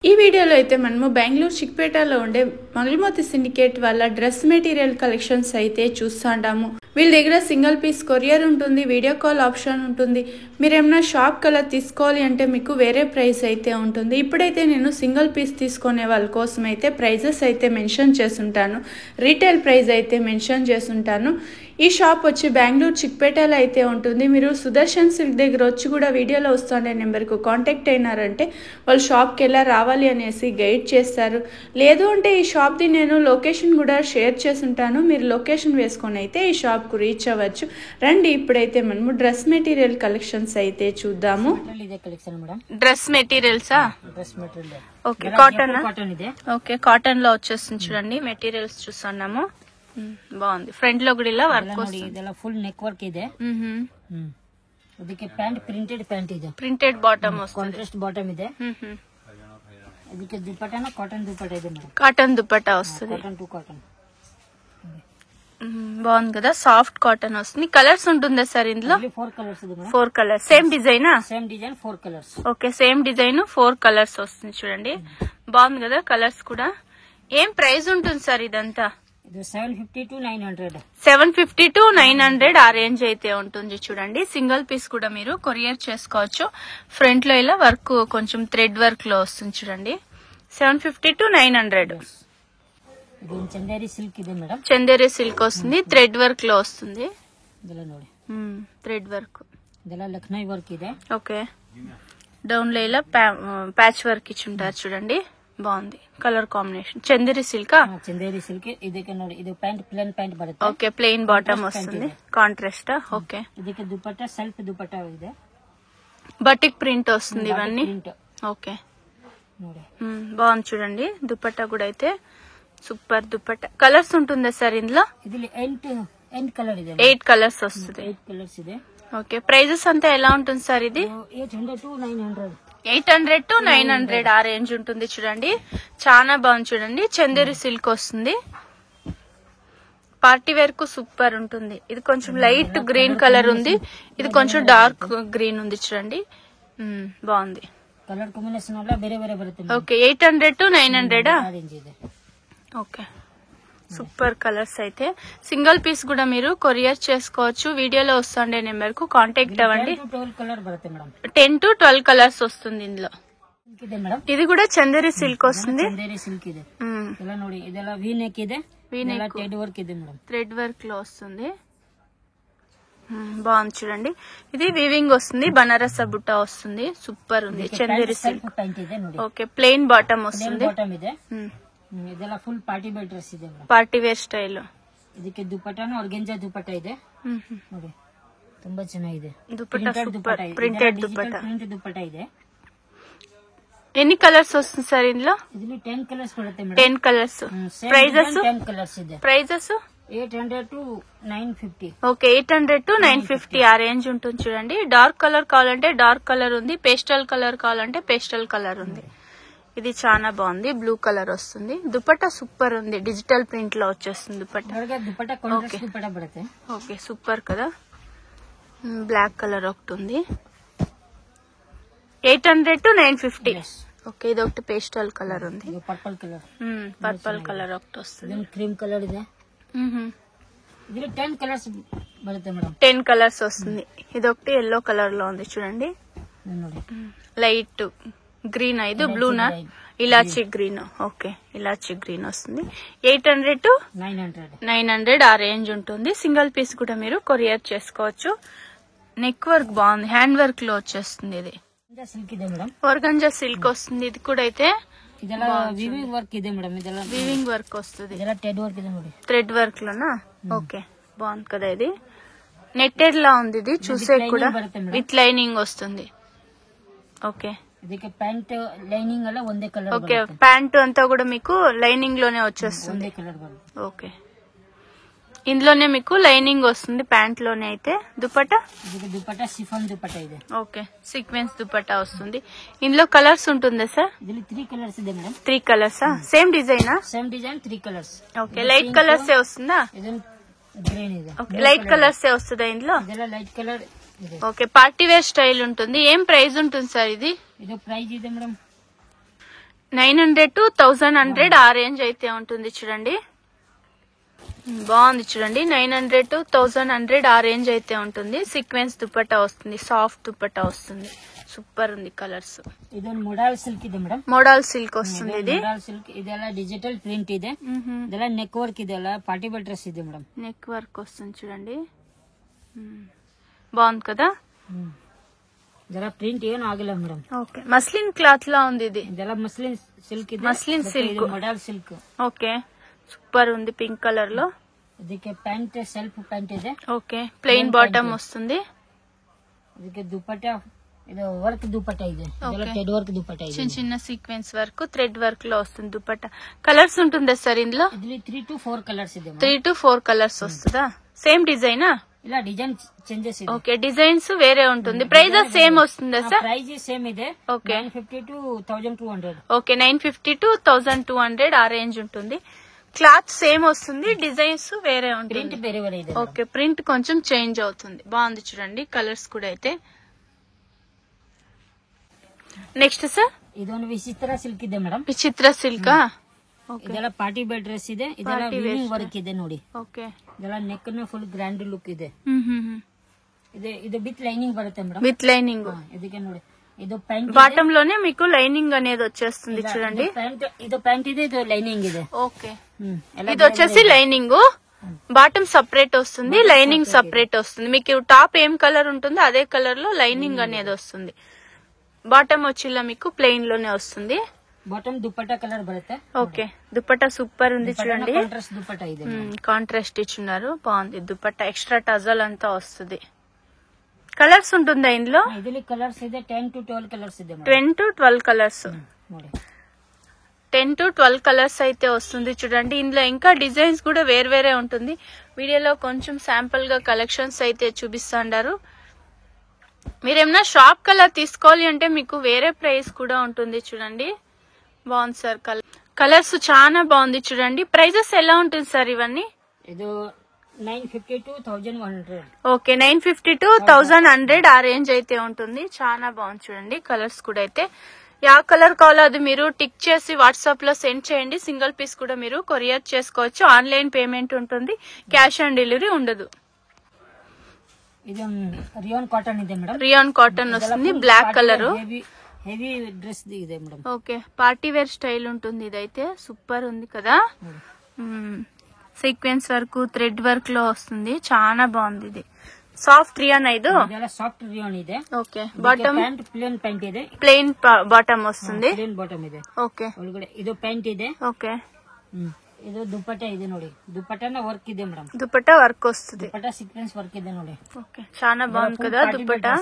ఈ వీడియోలో అయితే మనము బెంగళూరు చిక్పేటలో ఉండే మంగళమూర్తి సిండికేట్ వాళ్ళ డ్రెస్ మెటీరియల్ కలెక్షన్స్ అయితే చూస్తాంటాము. వీళ్ళ దగ్గర సింగిల్ పీస్ కొరియర్ ఉంటుంది, వీడియో కాల్ ఆప్షన్ ఉంటుంది. మీరు ఏమైనా షాప్ కలర్ తీసుకోవాలి అంటే మీకు వేరే ప్రైస్ అయితే ఉంటుంది. ఇప్పుడైతే నేను సింగిల్ పీస్ తీసుకునే వాళ్ళ కోసం అయితే ప్రైజెస్ అయితే మెన్షన్ చేసుంటాను, రీటైల్ ప్రైస్ అయితే మెన్షన్ చేసుంటాను. ఈ షాప్ వచ్చి బెంగళూరు చిక్పేటలో అయితే ఉంటుంది. మీరు సుదర్శన్ సిల్క్ దగ్గర వచ్చి కూడా వీడియోలో వస్తుండే నెంబర్కు కాంటాక్ట్ అయినారంటే వాళ్ళు షాప్కి ఎలా రావాలి అనేసి గైడ్ చేస్తారు. లేదు అంటే ఈ షాప్ది నేను లొకేషన్ కూడా షేర్ చేసుంటాను, మీరు లొకేషన్ వేసుకొని అయితే ఈ షాప్కు రీచ్ అవ్వచ్చు. రండి ఇప్పుడైతే మనము డ్రెస్ మెటీరియల్ కలెక్షన్స్ అయితే చూద్దాము. డ్రెస్ మెటీరియల్సా? Okay, cotton. ఓకే, కాటన్ లో వచ్చేస్తుంది చూడండి. మెటీరియల్స్ చూస్తున్నాము, బాగుంది. ఫ్రంట్ లో కూడా ఇలా వర్క్ వస్తుంది, ఫుల్ నెక్ వర్క్ ಇದೆ. ಇದಕ್ಕೆ ಪ್ಯಾಂಟ್ ಪ್ರಿಂಟೆಡ್ ಪ್ಯಾಂಟ್ ಇದೆ, ಪ್ರಿಂಟೆಡ್ ಬಾಟಮ್ ವస్తుంది, ಕಾಂಟ್ರಾಸ್ಟ್ ಬಾಟಮ್ ಇದೆ. ಇದಕ್ಕೆ ದುಪಟ್ಟಾನ ಕಾಟನ್ ದುಪಟ್ಟಾ ಇದೆ ಮೇಡಂ, కాటన్ దుపట్టా వస్తుంది. కాటన్ టు కాటన్ బాగుంది కదా, సాఫ్ట్ కాటన్ వస్తుంది. కలర్స్ ఉంటుందా సార్ ఇందులో? 4 కలర్స్ ಇದೆ మేడం. 4 కలర్స్. సేమ్ డిజైనా? Same design 4 colours. Okay, same design 4 colours వస్తుంది చూడండి. బాగుంది కదా కలర్స్ కూడా. ఏం ప్రైస్ ఉంటుంది సార్ ఇదంతా? 750 to 900. 750 to 900 ఆ రేంజ్ అయితే ఉంటుంది చూడండి. సింగిల్ పీస్ కూడా మీరు కొరియర్ చేసుకోవచ్చు. ఫ్రంట్ లో ఇలా వర్క్ కొంచెం థ్రెడ్ వర్క్ లో వస్తుంది చూడండి. 750 to 900. ಇದು ಚಂದೇರಿ ಸಿಲ್ಕ್ ಇದೆ ಮೇಡಂ, చందేరి సిల్క్ వస్తుంది, థ్రెడ్ వర్క్ లో వస్తుంది. ಇದೆಲ್ಲ ನೋಡಿ, థ్రెడ్ వర్క్. ಇದೆಲ್ಲ ಲಕ್ನೈ ವರ್ಕ್ ಇದೆ. ఓకే, డౌన్ లో ఇలా ప్యాచ్ వర్క్ ఇచ్చి ఉంటారు చూడండి. బాగుంది colour combination. Chanderi silk. Chanderi silk. ಇದಕ್ಕೆ ನೋಡಿ, ಇದು ಪ್ಯಾಂಟ್ ಪ್ಲೇನ್ ಪ್ಯಾಂಟ್ ಬರುತ್ತೆ. ఓకే, ప్లెయిన్ బాటమ్ వస్తుంది, కాంట్రాస్ట్. ఓకే, ಇದಕ್ಕೆ ದುಪಟ್ಟಾ ಸೆಲ್ಫ್ ದುಪಟ್ಟಾ ಇದೆ, బటిక్ ప్రింట్ వస్తుంది ఇవన్నీ. ఓకే, ನೋಡಿ బాగుంది చూడండి. దుపట్టా కూడా అయితే సూపర్ దుపట్టా. కలర్స్ ఉంటుందా సార్ ఇందులో? ಇದರಲ್ಲಿ 8 కలర్ ಇದೆ, 8 కలర్స్ వస్తుంది. 8 కలర్స్ ಇದೆ. ఓకే, ప్రైజెస్ అంతా ఎలా ఉంటుంది సార్ ఇది? 800 to 900. 800 to 900 ఆ రేంజ్ ఉంటుంది చూడండి. చాలా బాగుంది చూడండి. చందేరి సిల్క్ వస్తుంది, పార్టీ వేర్ కు సూపర్ ఉంటుంది. ఇది కొంచెం లైట్ గ్రీన్ కలర్ ఉంది, ఇది కొంచెం డార్క్ గ్రీన్ ఉంది చూడండి. బాగుంది. కలర్ కాంబినేషన్ వల్ల ಬೇರೆ ಬೇರೆ ಬರುತ್ತೆ. ఓకే, 800 to 900 ఆ రేంజ్ ಇದೆ. ఓకే, సూపర్ కలర్స్ అయితే. సింగిల్ పీస్ కూడా మీరు కొరియర్ చేసుకోవచ్చు. వీడియోలో వస్తుండే నెంబర్ కు కాంటాక్ట్ అవ్వండి. 12 కలర్ బರುತ್ತೆ మేడం, 10 to 12 కలర్స్ వస్తుంది ఇందులో. ಇದೆ ಮೇಡಂ. ఇది కూడా చందేరి సిల్క్ వస్తుంది. చందేరి సిల్క్ ಇದೆ. ఇలా ನೋಡಿ, ಇದೆಲ್ಲ ವಿ ನೆಕ್ ಇದೆ, ಇದೆಲ್ಲ ಥ್ರೆడ్ వర్క్ ಇದೆ మేడం, థ్రెడ్ వర్క్ లో వస్తుంది. బాగుంది చూడండి. ఇది వీవింగ్ వస్తుంది, బనారస్ బుట్ట వస్తుంది, సూపర్ ఉంది. చందేరి సిల్క్. ಪ್ಯಾಂಟ್ ಇದೆ ನೋಡಿ. ఓకే, ప్లెయిన్ బాటమ్ వస్తుంది. ಬಾಟಮ್ ಇದೆ. ಇದೆಲ್ಲ ಫುಲ್ ಪಾರ್ಟಿ ವೇರ್ ಡ್ರೆಸ್ ಇದೆ ಮೇಡಂ, పార్టీ వేర్ స్టైల్. ಇದಕ್ಕೆ ದುಪಟ್ಟಾನು ಆರ್ಗೆಂಜಾ ದುಪಟ್ಟಾ ಇದೆ ನೋಡಿ, ತುಂಬಾ ಚೆನ್ನಾಗಿದೆ. Dupatta super, printed dupatta. Print dupatta ಇದೆ. ఎన్ని కలర్స్ వస్తుంది సార్ ఇందులో? ಇದರಲ್ಲಿ 10 కలర్స్ ಬರುತ್ತೆ ಮೇಡಂ. 10 కలర్స్. ప్రైజెస్? 10 కలర్స్ ಇದೆ. Prices 800 to 950. ఓకే, 800 to 950 ఆ రేంజ్ ఉంటుంది చూడండి. డార్క్ కలర్ కావాలంటే డార్క్ కలర్ ఉంది, పేస్టల్ కలర్ కావాలంటే పేస్టల్ కలర్ ఉంది. ఇది చాలా బాగుంది, బ్లూ కలర్ వస్తుంది. దుపట్టా సూపర్ ఉంది, డిజిటల్ ప్రింట్ లో వచ్చేస్తుంది దుపట్టా. దుపట్టా కాంట్రాస్ట్ దుపట్టా బರುತ್ತೆ. ఓకే, సూపర్ కదా. బ్లాక్ కలర్ ఒకటి ఉంది. 800 to 950. ఓకే, ఇది ఒకటి పేస్టల్ కలర్ ఉంది. Purple colour. పర్పల్ కలర్ ఒకటి వస్తుంది. క్రీమ్ కలర్ ಇದೆ. ఇది 10 కలర్స్ బರುತ್ತೆ మేడం, 10 కలర్స్ వస్తుంది. ఇది ఒకటి ఎల్లో కలర్ లో ఉంది చూడండి. Light green. ఇది బ్లూనా? ఇలాచి గ్రీన్. ఓకే, ఇలాచి గ్రీన్ వస్తుంది. 800 to 900 ఆ రేంజ్ ఉంటుంది. సింగిల్ పీస్ కూడా మీరు కొరియర్ చేసుకోవచ్చు. నెక్ వర్క్ బాగుంది, హ్యాండ్ వర్క్ లో వచ్చేస్తుంది. ఇది సిల్క్ ಇದೆ మేడం, ఆర్గంజా సిల్క్ వస్తుంది. ఇది కూడా అయితే ಇದೆಲ್ಲ ವಿವಿಂಗ್ ವರ್ಕ್ ಇದೆ ಮೇಡಮ್, ಇದೆಲ್ಲ వీవింగ్ వర్క్ వస్తుంది, ಇದೆಲ್ಲ ಥ್ರೆಡ್ ವರ್ಕ್ ಇದೆ ನೋಡಿ, థ్రెడ్ వర్క్ లోనా. ఓకే, బాగుంది కదా. ఇది నెట్టెడ్ లా ఉంది, ఇది చూసే కూడా విత్ లైనింగ్ వస్తుంది. ఓకే, ಇದಕ್ಕೆ ಪ್ಯಾಂಟ್ ಲೈನಿಂಗ್ ಎಲ್ಲ ಒಂದೇ ಕಲರ್. ఓకే, ప్యాంట్ అంతా కూడా మీకు లైనింగ్ లోనే వచ్చేస్తుంది. ಒಂದೇ కలర్ ಬರುತ್ತೆ. ఓకే, ఇందులోనే మీకు లైనింగ్ వస్తుంది ప్యాంట్ లోనే. అయితే దుపట్టా? దుపట్టా షిఫాన్ దుపట్టా ಇದೆ. ఓకే, సీక్వెన్స్ దుపట్టా వస్తుంది. ఇందులో కలర్స్ ఉంటుందా సార్? ಇದರಲ್ಲಿ 3 కలర్స్ ಇದೆ మేడం. 3 కలర్సా? సేమ్ డిజైనా? Same design 3 colours. Okay, light colours వస్తుందా? గ్రీన్ ಇದೆ. ఓకే, లైట్ కలర్స్ వస్తుందా ఇందులో? ಇದೆಲ್ಲ ಲೈಟ್ ಕಲರ್ ಇದೆ. ఓకే, పార్టీ వేర్ స్టైల్ ఉంటుంది. ఏం ప్రైస్ ఉంటుంది సార్ ఇది? ಇದು ಪ್ರೈಸ್ ಇದೆ ಮೇಡಮ್ 900 to 1100 ఆ రేంజ్ అయితే ఉంటుంది చూడండి. బాగుంది చూడండి. 900 to 1100 ఆ రేంజ్ అయితే ఉంటుంది. సీక్వెన్స్ దుపట్టా వస్తుంది, సాఫ్ట్ దుపట్టా వస్తుంది. సూపర్ ఉంది కలర్స్. ಇದೊಂದು ಮೋಡಲ್ ಸಿಲ್ಕ್ ಇದೆ ಮೇಡಮ್. మోడల్ సిల్క్ వస్తుంది ఇది. ಮೋಡಲ್ ಸಿಲ್ಕ್ ಇದೆಲ್ಲ ಡಿಜಿಟಲ್ ಪ್ರಿಂಟ್ ಇದೆ. ಇದೆಲ್ಲ ನೆಕ್ ವರ್ಕ್ ಇದೆಲ್ಲ ಪಾರ್ಟಿ ವೇರ್ ಡ್ರೆಸ್ ಇದೆ ಮೇಡಮ್. నెక్ వర్క్ వస్తుంది చూడండి. బాగుంది కదా. ಇದೆಲ್ಲ ಪ್ರಿಂಟ್ ಏನು ಆಗಿಲ್ಲ ಮೇಡಮ್. ఓకే, మస్లిన్ క్లాత్ లా ఉంది ఇది. ಇದೆಲ್ಲ ಮಸ್ಲಿನ್ ಸಿಲ್ಕ್ ಇದೆ. Muslin silk modal silk. Okay, super ఉంది పింక్ కలర్ లో. ಇದಕ್ಕೆ ಪ್ಯಾಂಟ್ ಸೆಲ್ಫ್ ಪ್ಯಾಂಟ್ ಇದೆ. ఓకే, ప్లెయిన్ బాటమ్ వస్తుంది. ಇದಕ್ಕೆ ದುಪಟ್ಟಾ ಇದು ವರ್ಕ್ దుపట్టా ಇದೆ. ಇದೆಲ್ಲ ಥ್ರೆಡ್ ವರ್క్ దుపట్టా ಇದೆ. చిన్న చిన్న సీక్వెన్స్ వర్క్ థ్రెడ్ వర్క్ లో వస్తుంది దుపట్టా. కలర్స్ ఉంటుందా సార్ ఇందులో? ಇದರಲ್ಲಿ 3 to 4 కలర్స్ ಇದೆ. 3 to 4 కలర్స్ వస్తుందా? సేమ్ డిజైనా? ಇಲ್ಲ ಡಿಸೈನ್ ಚೇಂಜಸ್ ಇದೆ. ఓకే, డిజైన్స్ వేరే ఉంటుంది. ప్రైజెస్ సేమ్ వస్తుందా సార్? ప్రైస్ సేమ్ ಇದೆ. Okay, 950 to 1200. ఓకే, 950 to 1200 ఆ రేంజ్ ఉంటుంది. క్లాత్ సేమ్ వస్తుంది, డిజైన్స్ వేరే ఉంటుంది. ప్రింట్ ಬೇರೆ ಬೇರೆ ಇದೆ. ఓకే, ప్రింట్ కొంచెం చేంజ్ అవుతుంది. బాగుంది చూడండి కలర్స్ కూడా అయితే. నెక్స్ట్ సార్ ಇದೊಂದು ವಿಚಿತ್ರ ಸಿಲ್ಕ್ ಇದೆ ಮೇಡಮ್. విచిత్ర సిల్కా? ಇದೆಲ್ಲ ಪಾರ್ಟಿ ವೇರ್ ಡ್ರೆಸ್ ಇದೆ. ಇದೆಲ್ಲ ವೀವಿಂಗ್ ವರ್ಕ್ ಇದೆ ನೋಡಿ. ఓకే, ಇದೆಲ್ಲ ನೆಕ್ ನ ಫುಲ್ ಗ್ರ್ಯಾಂಡ್ ಲುಕ್ ಇದೆ. ಇದು ವಿತ್ ಲೈನಿಂಗ್ ಬರುತ್ತೆ ಮೇಡಮ್. With lining. ಇದಕ್ಕೆ ನೋಡಿ, ಇದು ಪ್ಯಾಂಟ್ బాటమ్ లోనే మీకు లైనింగ్ అనేది వచ్చేస్తుంది చూడండి. ಇದು ಪ್ಯಾಂಟ್ ಇದೆ, ಇದು ಲೈನಿಂಗ್ ಇದೆ. ఓకే, ఇది వచ్చేసి లైనింగ్. బాటమ్ సపరేట్ వస్తుంది, లైనింగ్ సపరేట్ వస్తుంది. మీకు టాప్ ఏం కలర్ ఉంటుందో అదే కలర్ లో లైనింగ్ అనేది వస్తుంది. బాటమ్ వచ్చిలా మీకు ప్లెయిన్ లోనే వస్తుంది. బాటమ్ దుపట్టా కలర్ బರುತ್ತೆ. ఓకే, దుపట్టా సూపర్ ఉంది చూడండి. కాంట్రాస్ట్ దుపట్టా ಇದೆ. కాంట్రాస్ట్ ఇచ్చున్నారు, బాగుంది దుపట్టా. ఎక్స్ట్రా టజల్ అంతా వస్తుంది. కలర్స్ ఉంటుందా ఇందులో? ಇದರಲ್ಲಿ కలర్స్ ಇದೆ. 10 to 12 కలర్స్ ಇದೆ. 10 to 12 కలర్స్. ನೋಡಿ, 10 to 12 కలర్స్ అయితే వస్తుంది చూడండి. ఇందులో ఇంకా డిజైన్స్ కూడా వేరే ఉంటుంది. వీడియోలో కొంచెం శాంపుల్ గా కలెక్షన్స్ అయితే చూపిస్తున్నారు. మీరేమన్నా షాప్ కలర్ తీసుకోవాలి అంటే మీకు వేరే ప్రైస్ కూడా ఉంటుంది చూడండి. బాగుంది సార్ కలర్స్ చాలా బాగుంది చూడండి. ప్రైజెస్ ఎలా ఉంటుంది సార్ ఇవన్నీ? ಇದು 950 to 1100. ఓకే, 950 to 1100 ఆ రేంజ్ అయితే ఉంటుంది. చాలా బాగుంది చూడండి కలర్స్ కూడా అయితే. యా కలర్ కావాలో అది మీరు టిక్ చేసి వాట్సాప్ లో సెండ్ చేయండి. సింగిల్ పీస్ కూడా మీరు కొరియర్ చేసుకోవచ్చు. ఆన్లైన్ పేమెంట్ ఉంటుంది, క్యాష్ ఆన్ డెలివరీ ఉండదు. ಇದು ರಿಯಾನ್ ಕಾಟನ್ ಇದೆ ಮೇಡಮ್. రియాన్ కాటన్ వస్తుంది, బ్లాక్ కలర్. హెవీ డ్రెస్ ಇದೆ madam. Okay, party wear style ఉంటుంది. ఇదైతే సూపర్ ఉంది కదా. సీక్వెన్స్ వర్క్ థ్రెడ్ వర్క్ లో వస్తుంది. చాలా బాగుంది. ఇది సాఫ్ట్ రియాన్. ఇది సాఫ్ట్ రియాన్ ಇದೆ. Okay, bottom pant plane pant ಇದೆ. ప్లెయిన్ బాటమ్ వస్తుంది. ಪ್ಲೇನ್ ಬಾಟಮ್ ಇದೆ. ఓకే, ಒಳಗಡೆ ಇದು ಪ್ಯಾಂಟ್ ಇದೆ. ఓకే, ಇದು ದುಪಟ್ಟಾ ಇದೆ ನೋಡಿ. ದುಪಟ್ಟಾನ ವರ್ಕ್ ಇದೆ ಮೇಡಮ್. దుపట్టా వర్క్ వస్తుంది. దుపట్టా సీక్వెన్స్ వర్క్ ಇದೆ ನೋಡಿ. ఓకే, చాలా బాగుంది కదా dupatta.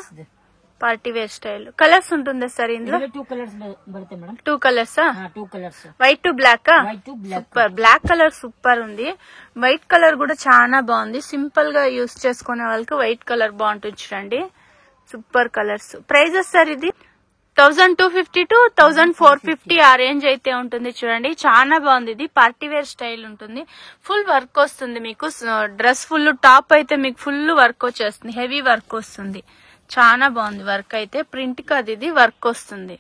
Party wear style. Colours ఉంటుందా సార్ ఇందులో? 2 కలర్స్ బರುತ್ತೆ మేడం. 2 కలర్సా? 2 colours. White to black. White to black. Super. Black colour super ఉంది. వైట్ కలర్ కూడా చాలా బాగుంది. సింపుల్ గా యూస్ చేసుకునే వాళ్ళకి వైట్ కలర్ బాగుంటుంది చూడండి. Super colours. ప్రైజెస్ సార్ ఇది 1250 to 1450 ఆ రేంజ్ అయితే ఉంటుంది చూడండి. చాలా బాగుంది. ఇది పార్టీ వేర్ స్టైల్ ఉంటుంది. ఫుల్ వర్క్ వస్తుంది మీకు. డ్రెస్ ఫుల్ టాప్ అయితే మీకు ఫుల్ వర్క్ వచ్చేస్తుంది. హెవీ వర్క్ వస్తుంది. చాలా బాగుంది వర్క్ అయితే. ప్రింట్ కాదు, ఇది వర్క్ వస్తుంది.